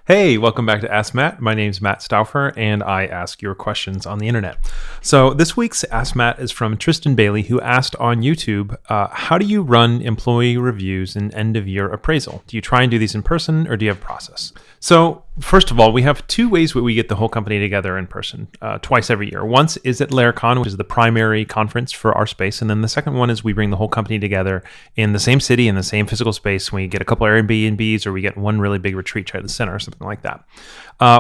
Hey, welcome back to Ask Matt. My name's Matt Stauffer, and I ask your questions on the internet. So this week's Ask Matt is from Tristan Bailey, who asked on YouTube, how do you run employee reviews and end-of-year appraisal? Do you try and do these in person, or do you have a process? So first of all, we have two ways that we get the whole company together in person, twice every year. Once is at LairCon, which is the primary conference for our space. And then the second one is we bring the whole company together in the same city, in the same physical space. We get a couple Airbnbs, or we get one really big retreat right at the center or something like that.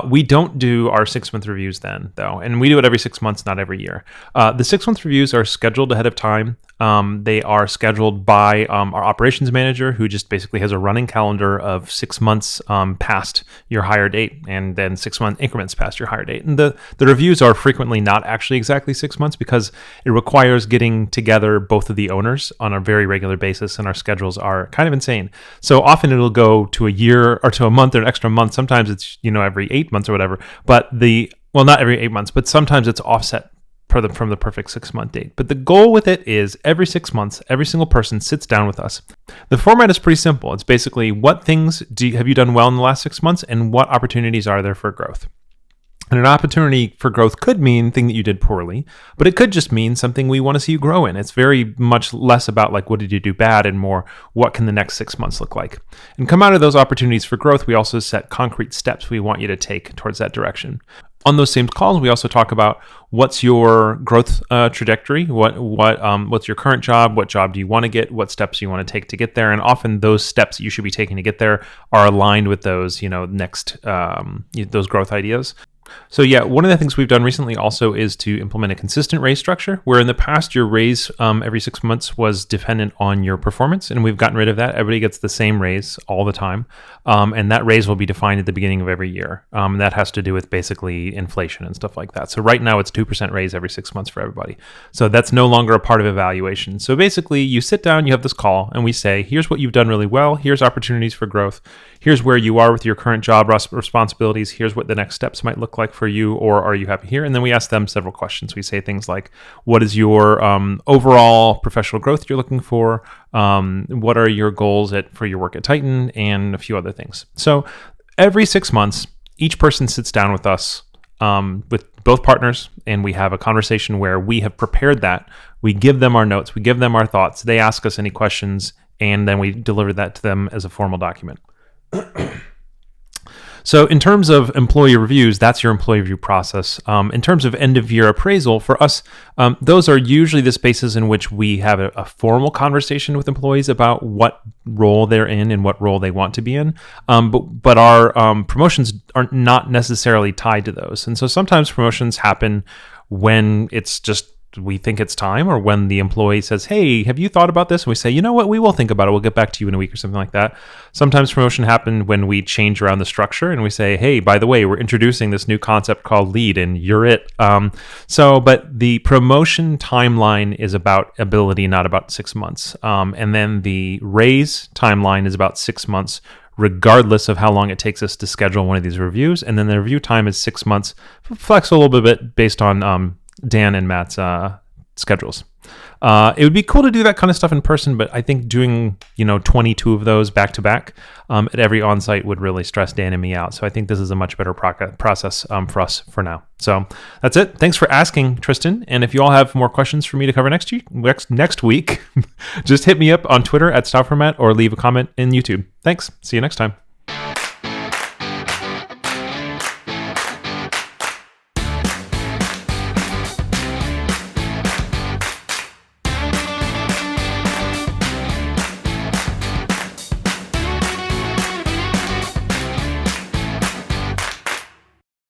We don't do our 6-month reviews then, though. And we do it every 6 months, not every year. The 6-month reviews are scheduled ahead of time. They are scheduled by our operations manager, who just basically has a running calendar of 6 months past your hire date, and then 6-month increments past your hire date. And the reviews are frequently not actually exactly 6 months, because it requires getting together both of the owners on a very regular basis, and our schedules are kind of insane. So often it'll go to a year or to a month or an extra month. Sometimes it's every 8 months or whatever. But not every 8 months, but sometimes it's offset from the perfect 6-month date. But the goal with it is every 6 months, every single person sits down with us. The format is pretty simple. It's basically, what things have you done well in the last 6 months, and what opportunities are there for growth? And an opportunity for growth could mean thing that you did poorly, but it could just mean something we want to see you grow in. It's very much less about what did you do bad, and more what can the next 6 months look like. And come out of those opportunities for growth, we also set concrete steps we want you to take towards that direction. On those same calls, we also talk about what's your growth trajectory, what's your current job, what job do you want to get, what steps you want to take to get there, and often those steps you should be taking to get there are aligned with those those growth ideas. So yeah, one of the things we've done recently also is to implement a consistent raise structure, where in the past your raise every 6 months was dependent on your performance, and we've gotten rid of that. Everybody gets the same raise all the time, and that raise will be defined at the beginning of every year. That has to do with basically inflation and stuff like that. So right now it's 2% raise every 6 months for everybody. So that's no longer a part of evaluation. So basically you sit down, you have this call, and we say, here's what you've done really well, here's opportunities for growth, here's where you are with your current job responsibilities, here's what the next steps might look like for you, or are you happy here? And then we ask them several questions. We say things like, what is your overall professional growth you're looking for? What are your goals for your work at Titan? And a few other things. So every 6 months, each person sits down with us, with both partners, and we have a conversation where we have prepared that. We give them our notes, we give them our thoughts, they ask us any questions, and then we deliver that to them as a formal document. So in terms of employee reviews, that's your employee review process. In terms of end-of-year appraisal, for us, those are usually the spaces in which we have a formal conversation with employees about what role they're in and what role they want to be in. But our promotions are not necessarily tied to those. And so sometimes promotions happen when it's just we think it's time, or when the employee says, hey, have you thought about this? And we say, you know what, we will think about it. We'll get back to you in a week or something like that. Sometimes promotion happen when we change around the structure and we say, hey, by the way, we're introducing this new concept called lead and you're it. But the promotion timeline is about ability, not about 6 months. And then the raise timeline is about 6 months, regardless of how long it takes us to schedule one of these reviews. And then the review time is 6 months, flex a little bit based on Dan and Matt's schedules. It would be cool to do that kind of stuff in person, but I think doing 22 of those back to back at every onsite would really stress Dan and me out. So I think this is a much better process for us for now. So that's it. Thanks for asking, Tristan. And if you all have more questions for me to cover next week, just hit me up on Twitter @StaufferMatt or leave a comment in YouTube. Thanks. See you next time.